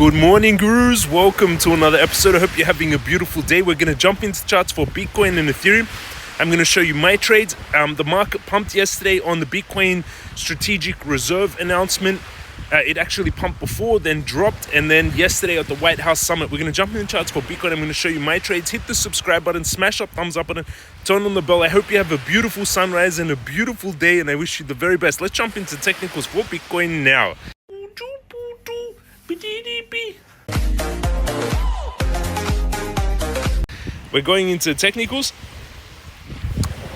Good morning, gurus. Welcome to another episode. I hope you're having a beautiful day. We're going to jump into charts for Bitcoin and Ethereum. I'm going to show you my trades. The market pumped yesterday on the Bitcoin strategic reserve announcement. It actually pumped before, then dropped, and then yesterday at the White House summit. We're going to jump into charts for Bitcoin. I'm going to show you my trades. Hit the subscribe button, smash that thumbs up button, turn on the bell. I hope you have a beautiful sunrise and a beautiful day, and I wish you the very best. Let's jump into technicals for Bitcoin now. We're going into technicals.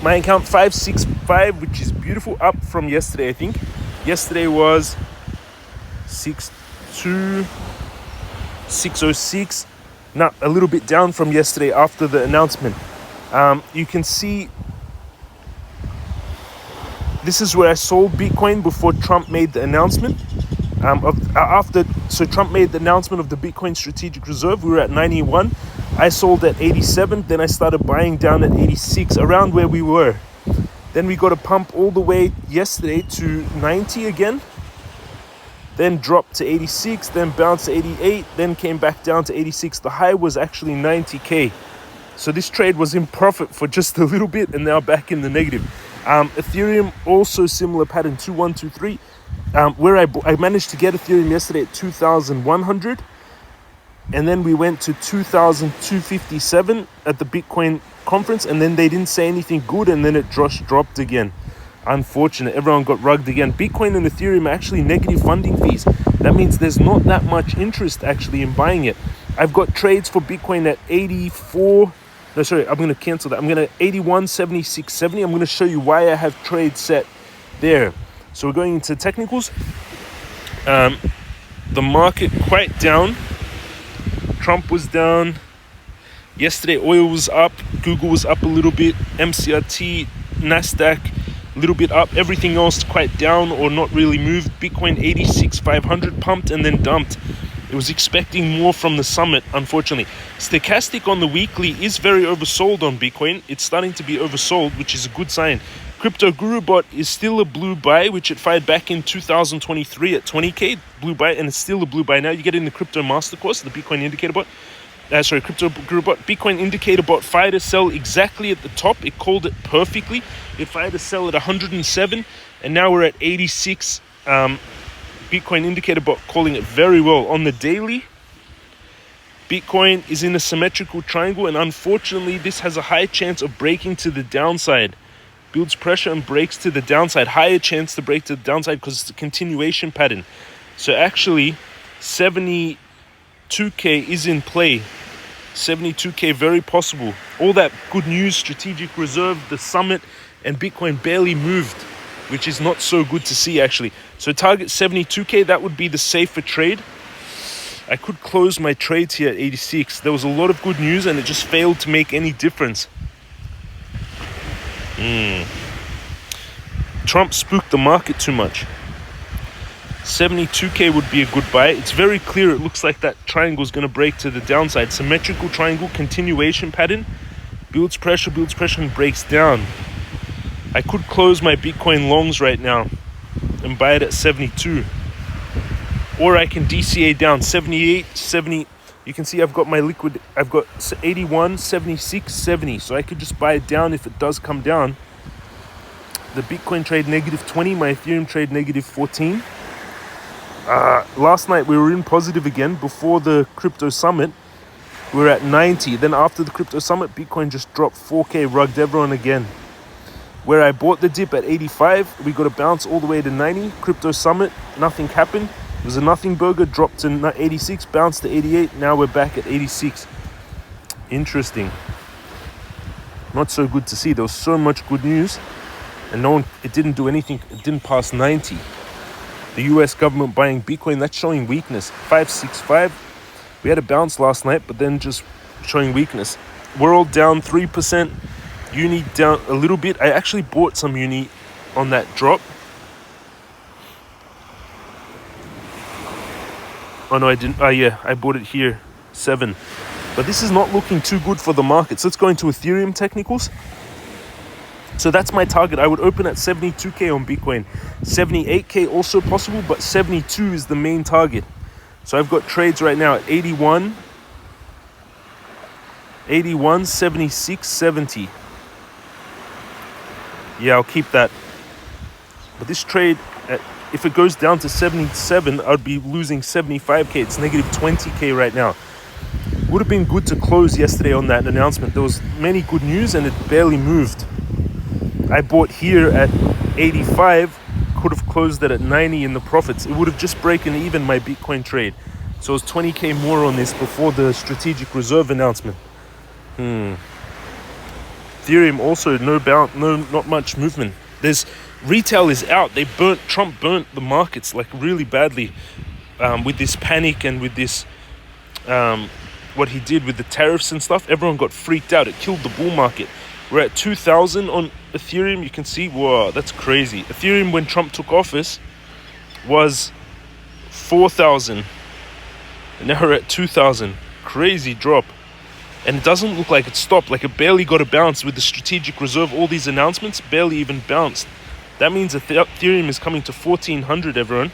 My account 565, which is beautiful, up from yesterday. I think yesterday was 606, not a little bit down from yesterday after the announcement. You can see this is where I sold Bitcoin before Trump made the announcement. So Trump made the announcement of the Bitcoin strategic reserve. We were at 91. I sold at 87. Then I started buying down at 86, around where we were. Then we got a pump all the way yesterday to 90 again. Then dropped to 86, then bounced to 88, then came back down to 86. The high was actually 90K. So this trade was in profit for just a little bit and now back in the negative. Ethereum, also similar pattern, 2123. Where I managed to get Ethereum yesterday at 2,100. And then we went to 2,257 at the Bitcoin conference. And then they didn't say anything good. And then it just dropped again. Unfortunate. Everyone got rugged again. Bitcoin and Ethereum are actually negative funding fees. That means there's not that much interest actually in buying it. I've got trades for Bitcoin at 84. No, sorry, I'm going to cancel that. I'm going to 81.76.70. I'm going to show you why I have trades set there. So we're going into technicals. The market quite down. Trump was down. Yesterday, oil was up. Google was up a little bit. MCRT, Nasdaq, a little bit up. Everything else quite down or not really moved. Bitcoin 86,500 pumped and then dumped. It was expecting more from the summit, unfortunately. Stochastic on the weekly is very oversold on Bitcoin. It's starting to be oversold, which is a good sign. Crypto Guru Bot is still a blue buy, which it fired back in 2023 at 20K. Blue buy, and it's still a blue buy now. You get in the Crypto Master Course, the Bitcoin Indicator Bot. Crypto Guru Bot. Bitcoin Indicator Bot fired a sell exactly at the top. It called it perfectly. It fired a sell at 107, and now we're at 86. Bitcoin Indicator Bot calling it very well. On the daily, Bitcoin is in a symmetrical triangle, and unfortunately, this has a high chance of breaking to the downside. Builds pressure and breaks to the downside. Higher chance to break to the downside because it's a continuation pattern. So actually, 72K is in play. 72K, very possible. All that good news, strategic reserve, the summit, and Bitcoin barely moved, which is not so good to see actually. So target 72K, that would be the safer trade. I could close my trades here at 86. There was a lot of good news and it just failed to make any difference. Trump spooked the market too much. 72K would be a good buy. It's very clear. It looks like that triangle is going to break to the downside. Symmetrical triangle, continuation pattern. Builds pressure, and breaks down. I could close my Bitcoin longs right now and buy it at 72. Or I can DCA down 78, 70. You can see I've got my liquid. I've got 81, 76, 70. So I could just buy it down if it does come down. The Bitcoin trade negative 20. My Ethereum trade negative 14. Last night we were in positive again. Before the crypto summit, we were at 90. Then after the crypto summit, Bitcoin just dropped 4K, rugged everyone again. Where I bought the dip at 85, we got a bounce all the way to 90. Crypto summit, nothing happened. It was a nothing burger, dropped to 86, bounced to 88. Now we're back at 86. Interesting. Not so good to see. There was so much good news, and it didn't do anything. It didn't pass 90. The US government buying Bitcoin, that's showing weakness. 565. We had a bounce last night, but then just showing weakness. World down 3%. Uni down a little bit. I actually bought some Uni on that drop. Oh no, I didn't. Yeah, I bought it here, 7. But this is not looking too good for the markets. Let's go into Ethereum technicals. So that's my target. I would open at 72K on Bitcoin. 78K also possible, but 72 is the main target. So I've got trades right now at 81, 81, 76, 70. Yeah, I'll keep that. But this trade, if it goes down to 77, I'd be losing 75k. It's negative 20k right now. Would have been good to close yesterday on that announcement. There was many good news and it barely moved. I bought here at 85, could have closed it at 90 in the profits. It would have just broken even my Bitcoin trade. So it was 20k more on this before the strategic reserve announcement. Ethereum also not much movement. There's retail is out. Trump burnt the markets like really badly with this panic and with this what he did with the tariffs and stuff. Everyone got freaked out. It killed the bull market. We're at 2,000 on Ethereum. You can see, whoa, that's crazy. Ethereum, when Trump took office, was 4,000. And now we're at 2,000. Crazy drop. And it doesn't look like it stopped. Like it barely got a bounce with the strategic reserve. All these announcements barely even bounced. That means Ethereum is coming to 1,400, everyone.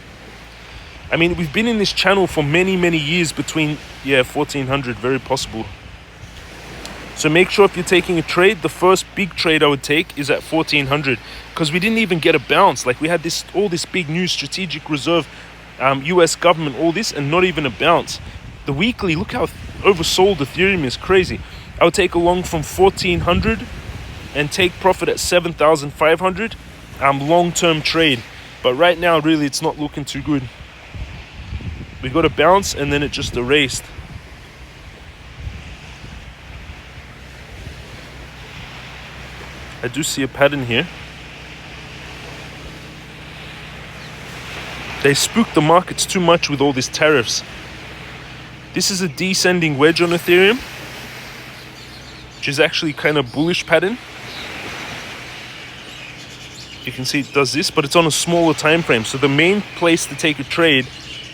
I mean, we've been in this channel for many, many years between, 1,400, very possible. So make sure if you're taking a trade, the first big trade I would take is at 1,400, because we didn't even get a bounce. Like we had all this big new strategic reserve, US government, all this, and not even a bounce. The weekly, look how oversold Ethereum is, crazy. I would take a long from 1,400 and take profit at 7,500, long-term trade. But right now, really, it's not looking too good. We got a bounce and then it just erased. I do see a pattern here. They spooked the markets too much with all these tariffs. This is a descending wedge on Ethereum, which is actually kind of bullish pattern. You can see it does this, but it's on a smaller time frame. So the main place to take a trade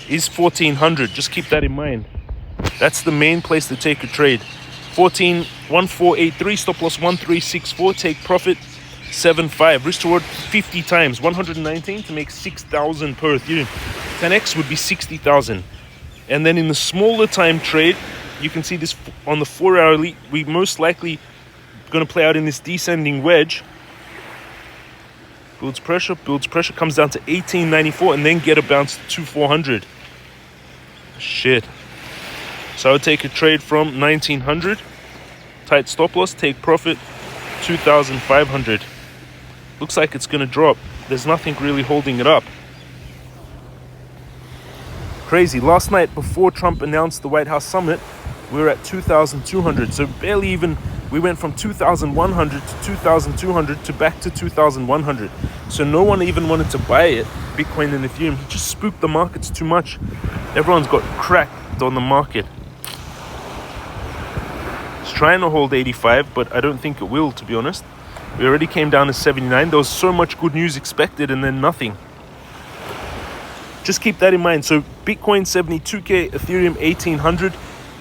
is 1,400. Just keep that in mind. That's the main place to take a trade. 14,1483, stop loss 1364, take profit 75, risk to reward 50 times, 119 to make 6,000 per Ethereum. 10x would be 60,000. And then in the smaller time trade, you can see this on the 4-hourly, we most likely going to play out in this descending wedge. Builds pressure, comes down to 1894 and then get a bounce to 2,400. Shit. So I would take a trade from 1,900, tight stop loss, take profit 2,500. Looks like it's going to drop. There's nothing really holding it up. Crazy. Last night before Trump announced the White House summit, we were at 2,200. So barely even, we went from 2,100 to 2,200 to back to 2,100. So no one even wanted to buy it, Bitcoin and Ethereum. He just spooked the markets too much. Everyone's got cracked on the market. It's trying to hold 85, but I don't think it will, to be honest. We already came down to 79. There was so much good news expected and then nothing. Just keep that in mind. So Bitcoin 72k, Ethereum 1,800.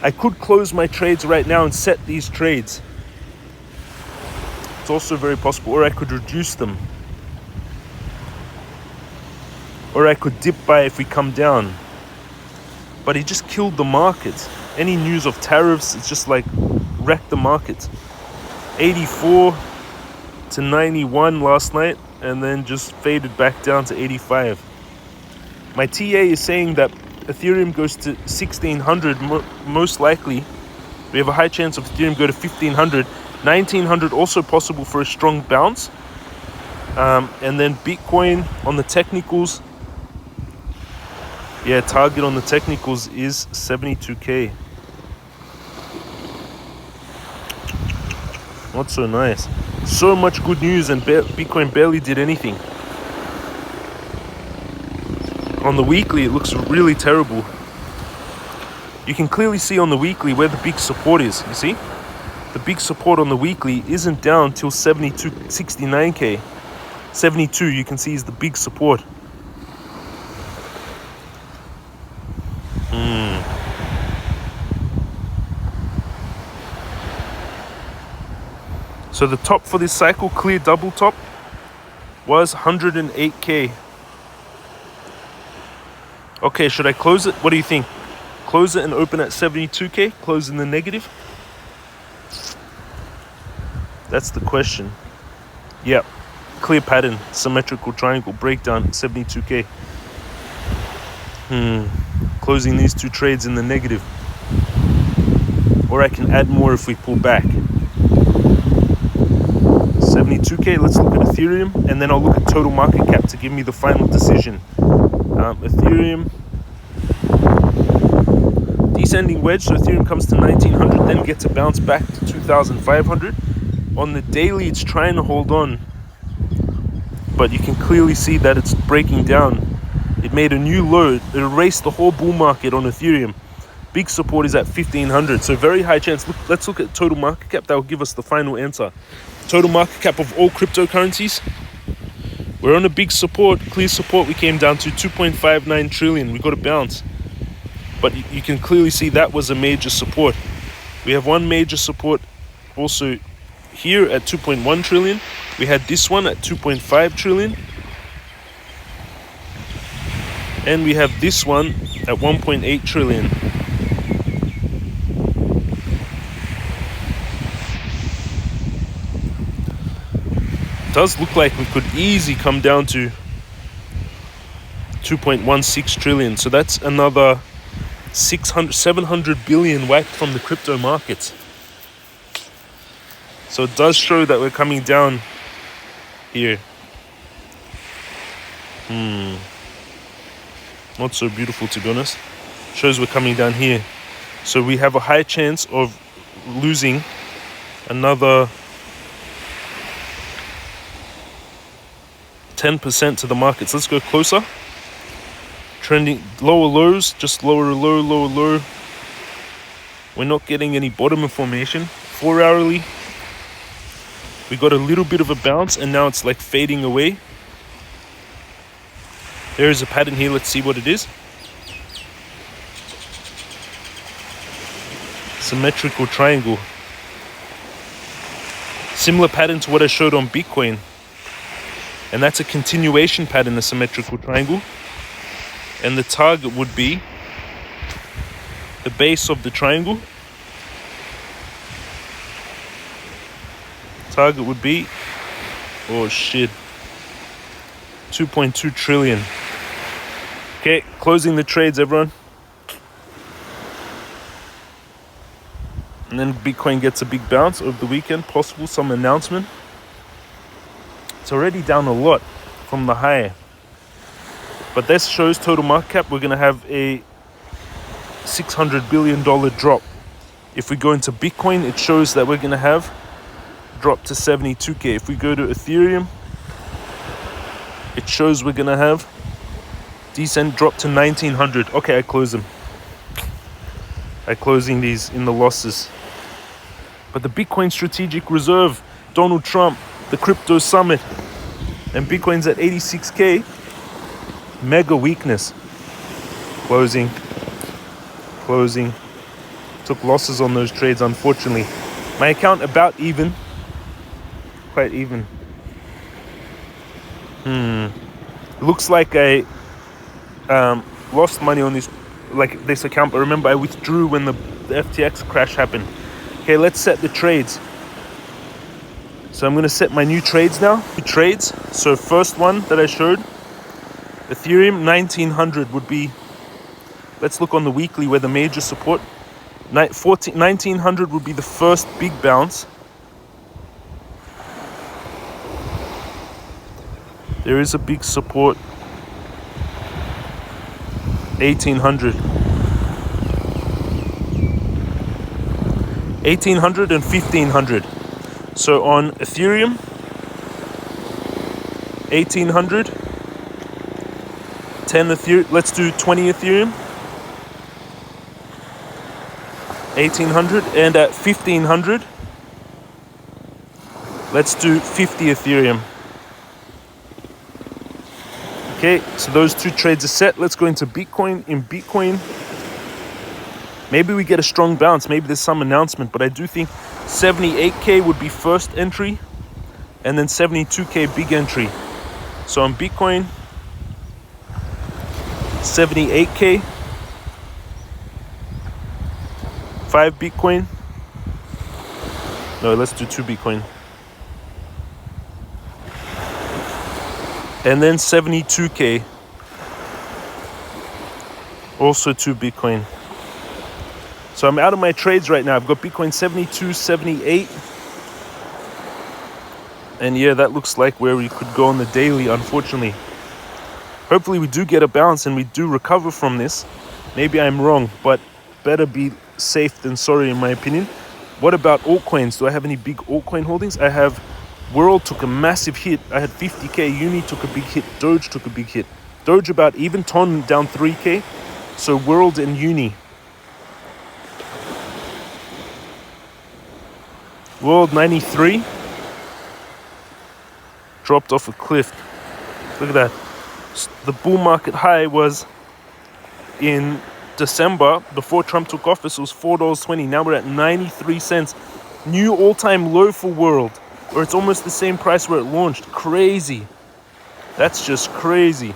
I could close my trades right now and set these trades. It's also very possible. Or I could reduce them. Or I could dip buy if we come down. But he just killed the market. Any news of tariffs, it's just like wrecked the market. 84 to 91 last night and then just faded back down to 85. My TA is saying that Ethereum goes to 1,600 most likely. We have a high chance of Ethereum go to 1,500. 1,900 also possible for a strong bounce. And then Bitcoin on the technicals. Yeah, target on the technicals is 72k. Not so nice. So much good news and Bitcoin barely did anything. On the weekly, it looks really terrible. You can clearly see on the weekly where the big support is. You see? The big support on the weekly isn't down till 69k. 72, you can see, is the big support. So the top for this cycle, clear double top, was 108k. Okay, should I close it? What do you think? Close it and open at 72k, close in the negative. That's the question. Yep, clear pattern, symmetrical triangle, breakdown, 72k. Closing these two trades in the negative. Or I can add more if we pull back. 72k, let's look at Ethereum, and then I'll look at total market cap to give me the final decision. Ethereum, descending wedge, so Ethereum comes to 1900, then gets a bounce back to 2500. On the daily, it's trying to hold on, but you can clearly see that it's breaking down. It made a new low, it erased the whole bull market on Ethereum. Big support is at 1500, so very high chance. Let's look at total market cap. That will give us the final answer. Total market cap of all cryptocurrencies, we're on a big support, clear support. We came down to 2.59 trillion. We got a bounce, but you can clearly see that was a major support. We have one major support also here at 2.1 trillion. We had this one at 2.5 trillion, and we have this one at 1.8 trillion. Does look like we could easily come down to 2.16 trillion. So that's another 700 billion whacked from the crypto markets. So it does show that we're coming down here. Not so beautiful, to be honest. Shows we're coming down here. So we have a high chance of losing another 10% to the markets. Let's go closer. Trending lower lows, just lower low, lower low. We're not getting any bottom information. 4 hourly, we got a little bit of a bounce, and now it's like fading away. There is a pattern here. Let's see what it is. Symmetrical triangle. Similar pattern to what I showed on Bitcoin. And that's a continuation pattern, a symmetrical triangle. And the target would be the base of the triangle. Target would be, oh shit, 2.2 trillion. Okay, closing the trades, everyone. And then Bitcoin gets a big bounce over the weekend, possible some announcement. It's already down a lot from the high. But this shows total market cap. We're going to have a $600 billion drop. If we go into Bitcoin, it shows that we're going to have drop to 72k. If we go to Ethereum, it shows we're going to have decent drop to 1900. Okay, I close them. I'm closing these in the losses. But the Bitcoin Strategic Reserve, Donald Trump, the crypto summit, and Bitcoin's at 86k. Mega weakness. Closing. Took losses on those trades, unfortunately. My account about even. Quite even. Looks like I lost money on this account, but remember I withdrew when the FTX crash happened. Okay, let's set the trades. So I'm going to set my new trades now. So first one that I showed, Ethereum 1900 would be, let's look on the weekly where the major support, 1900 would be the first big bounce. There is a big support, 1800. 1800 and 1500. So on Ethereum, 1800, 10 Ethereum, let's do 20 Ethereum, 1800, and at 1500, let's do 50 Ethereum. Okay, so those two trades are set. Let's go into Bitcoin. In Bitcoin, maybe we get a strong bounce. Maybe there's some announcement, but I do think 78k would be first entry, and then 72k big entry. So on Bitcoin, 78k, 5 Bitcoin. No, let's do 2 Bitcoin. And then 72K. Also 2 Bitcoin. So I'm out of my trades right now. I've got Bitcoin 72, 78. And yeah, that looks like where we could go on the daily, unfortunately. Hopefully we do get a bounce and we do recover from this. Maybe I'm wrong, but better be safe than sorry in my opinion. What about altcoins? Do I have any big altcoin holdings? I have World took a massive hit. I had 50K. Uni took a big hit. Doge took a big hit. Doge about even. Ton down 3K. So World and Uni. World 93. Dropped off a cliff. Look at that. The bull market high was in December before Trump took office. It was $4.20. Now we're at 93 cents. New all-time low for World, or it's almost the same price where it launched. Crazy. That's just crazy.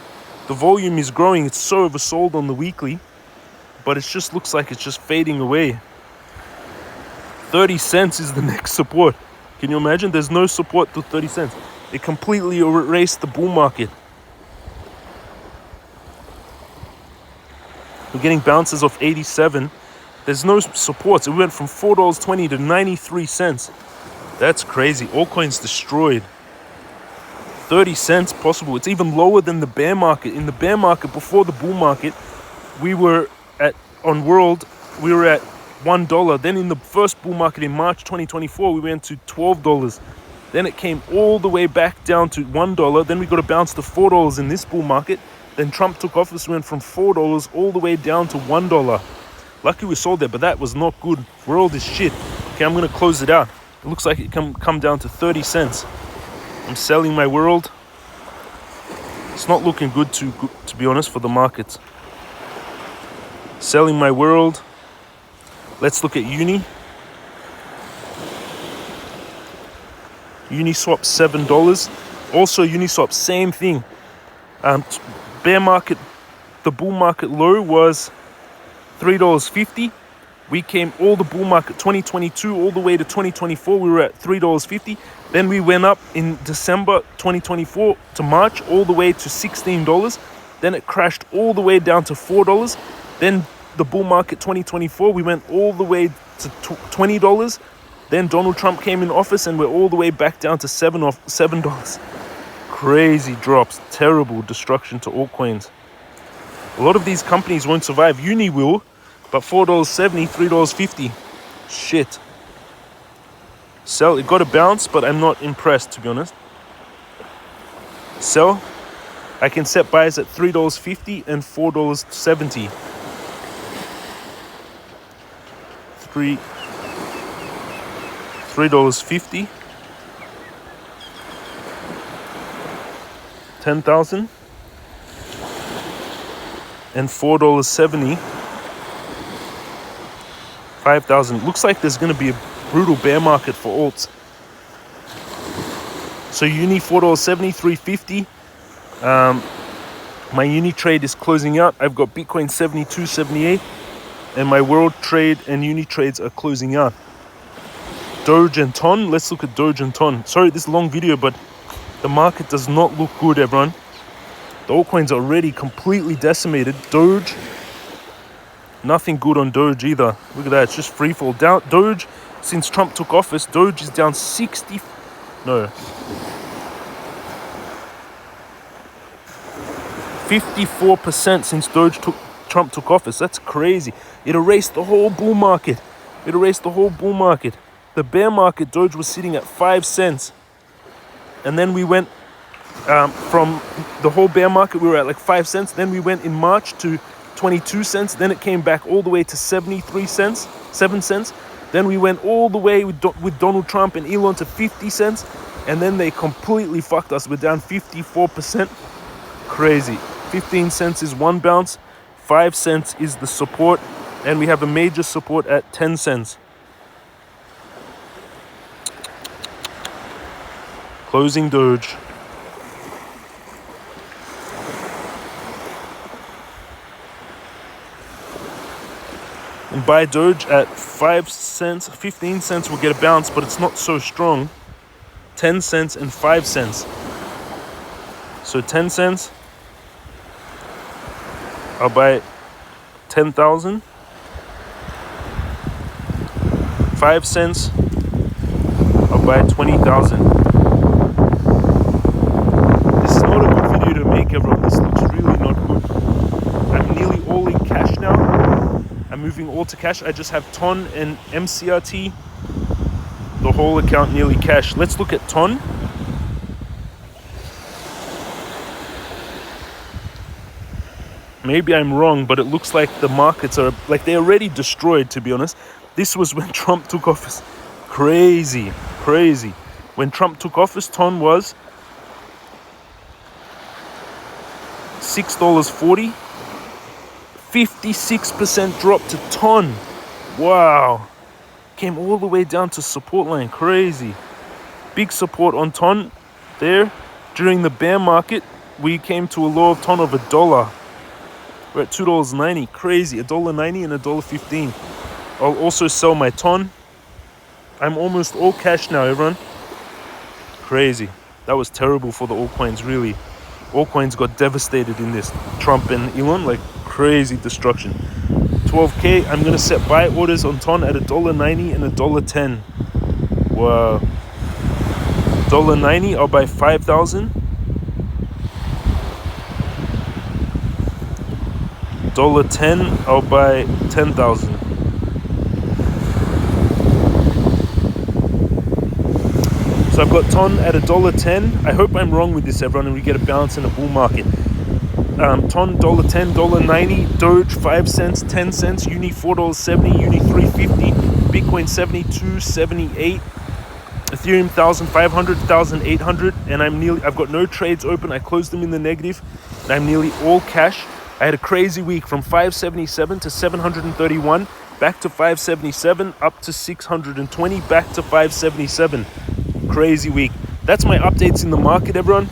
The volume is growing. It's so oversold on the weekly, but it just looks like it's just fading away. 30 cents is the next support. Can you imagine? There's no support to 30 cents. It completely erased the bull market. We're getting bounces off 87. There's no supports. It went from $4.20 to 93 cents. That's crazy. Altcoins destroyed. 30 cents possible. It's even lower than the bear market. In the bear market, before the bull market, we were at, on World, we were at $1. Then in the first bull market in March 2024, we went to $12. Then it came all the way back down to $1. Then we got a bounce to $4 in this bull market. Then Trump took office, went from $4 all the way down to $1. Lucky we sold that, but that was not good. World is shit. Okay, I'm going to close it out. It looks like it can come down to 30 cents. I'm selling my World. It's not looking good to be honest, for the markets. Selling my World. Let's look at Uni. Uniswap $7. Also Uniswap, same thing. Bear market, the bull market low was $3.50. We came all the bull market 2022 all the way to 2024. We were at $3.50. Then we went up in December 2024 to March all the way to $16. Then it crashed all the way down to $4. Then the bull market 2024, we went all the way to $20. Then Donald Trump came in office and we're all the way back down to $7. Crazy drops, terrible destruction to altcoins. A lot of these companies won't survive. Uni will, but $4.70, $3.50. Shit. Sell, it got a bounce, but I'm not impressed, to be honest. Sell, I can set buys at $3.50 and $4.70. $3.50. 10,000 and $4.70. 5,000. Looks like there's going to be a brutal bear market for alts. So Uni $4.70, 350. My Uni trade is closing out. I've got Bitcoin 72, 78, and my World trade and Uni trades are closing out. Doge and Ton. Let's look at Doge and Ton. Sorry, this long video, but the market does not look good, everyone. The altcoins are already completely decimated. Doge, nothing good on Doge either. Look at that, it's just free fall. Down Doge, since Trump took office, Doge is down 54% since Trump took office. That's crazy. It erased the whole bull market. The bear market, Doge was sitting at 5 cents. And then we went from the whole bear market, we were at like 5 cents. Then we went in March to 22 cents. Then it came back all the way to 73 cents, 7 cents. Then we went all the way with Donald Trump and Elon to 50 cents. And then they completely fucked us. We're down 54%. Crazy. 15 cents is one bounce. 5 cents is the support. And we have a major support at 10 cents. Closing Doge. and buy Doge at 5 cents, 15 cents. We'll get a bounce, but it's not so strong. 10 cents and 5 cents. So 10 cents, I'll buy 10,000. 5 cents, I'll buy 20,000. This is not a good video to make, everyone. This looks really not good. I'm nearly all in cash now. I'm moving all to cash. I just have TON and MCRT. The whole account nearly cash. Let's look at TON. Maybe I'm wrong, but it looks like the markets are like they're already destroyed, to be honest. This was when Trump took office. Crazy. When Trump took office, TON was $6.40. 56% drop to TON. Wow. Came all the way down to support line. Crazy. Big support on TON there. During the bear market, we came to a low of TON of $1. We're at $2.90. Crazy. $1.90 and $1.15. I'll also sell my TON. I'm almost all cash now, everyone. Crazy. That was terrible for the altcoins, really. Altcoins got devastated in this. Trump and Elon, like crazy destruction. 12K, I'm going to set buy orders on TON at $1.90 and $1.10. Wow. $1.90, I'll buy 5,000. $1.10, I'll buy 10,000. So I've got TON at $1.10. I hope I'm wrong with this, everyone, and we get a bounce in a bull market. TON $1.10, $1.90, Doge 5 cents, 10 cents, Uni $4.70, Uni $3.50, Bitcoin 72.78, Ethereum 1,500, 1,800, and I've got no trades open. I closed them in the negative, and I'm nearly all cash. I had a crazy week from 577 to 731, back to 577, up to 620, back to 577. Crazy week. That's my updates in the market, everyone.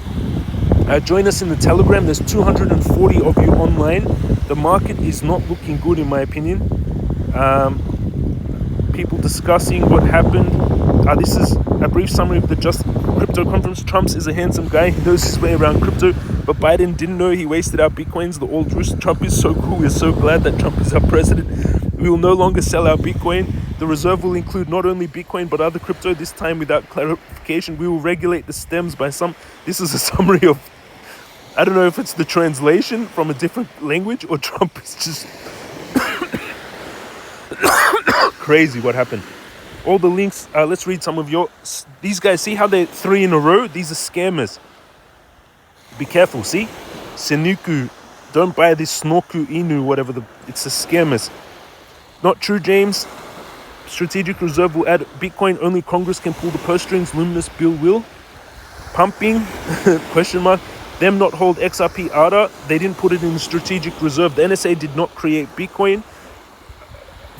Join us in the Telegram. There's 240 of you online. The market is not looking good, in my opinion. People discussing what happened. This is a brief summary of the Just Crypto Conference. Trump is a handsome guy. He knows his way around crypto. But Biden didn't know he wasted our Bitcoins. The old truth. Trump is so cool. We're so glad that Trump is our president. We will no longer sell our Bitcoin. The reserve will include not only Bitcoin but other crypto, this time without clarification. We will regulate the stems by some. This is a summary of, I don't know if it's the translation from a different language or Trump is just crazy what happened. All the links, let's read some of these guys, see how they're 3 in a row? These are scammers. Be careful, see? Senuku, don't buy this Snorku Inu, whatever, it's a scammers. Not true, James. Strategic Reserve will add Bitcoin, only Congress can pull the purse strings, Luminous Bill will. Pumping, question mark. Them not hold XRP ADA, they didn't put it in the Strategic Reserve. The NSA did not create Bitcoin.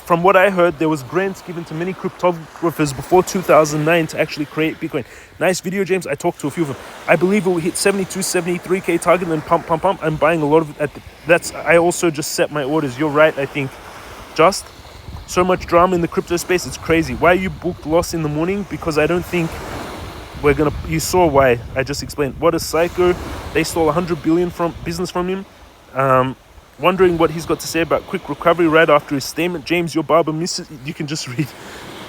From what I heard, there was grants given to many cryptographers before 2009 to actually create Bitcoin. Nice video, James. I talked to a few of them. I believe it will hit 72, 73K target and then pump. I'm buying a lot of it. I also just set my orders. You're right, I think. Just so much drama in the crypto space. It's crazy. Why you booked loss in the morning? Because I don't think we're gonna. You saw why. I just explained. What a psycho. They stole 100 billion from him. Wondering what he's got to say about quick recovery right after his statement. James, your barber misses. You can just read.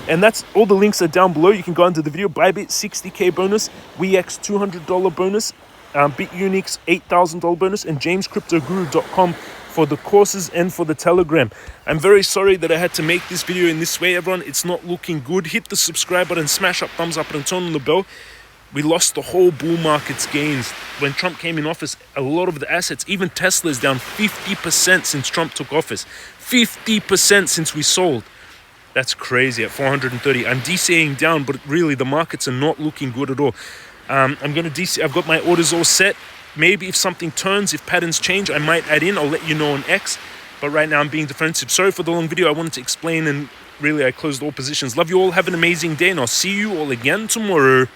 And that's all. The links are down below. You can go into the video. Bybit 60K bonus, Weex $200 bonus, Bitunix $8,000 bonus, and jamescryptoguru.com for the courses and for the Telegram. I'm very sorry that I had to make this video in this way, everyone. It's not looking good. Hit the subscribe button, smash up, thumbs up, and turn on the bell. We lost the whole bull market's gains. When Trump came in office, a lot of the assets, even Tesla, is down 50% since Trump took office. 50% since we sold. That's crazy at 430. I'm DCAing down, but really the markets are not looking good at all. I'm going to DC. I've got my orders all set. Maybe if something turns, if patterns change, I might add in. I'll let you know on X. But right now I'm being defensive. Sorry for the long video. I wanted to explain, and really I closed all positions. Love you all. Have an amazing day, and I'll see you all again tomorrow.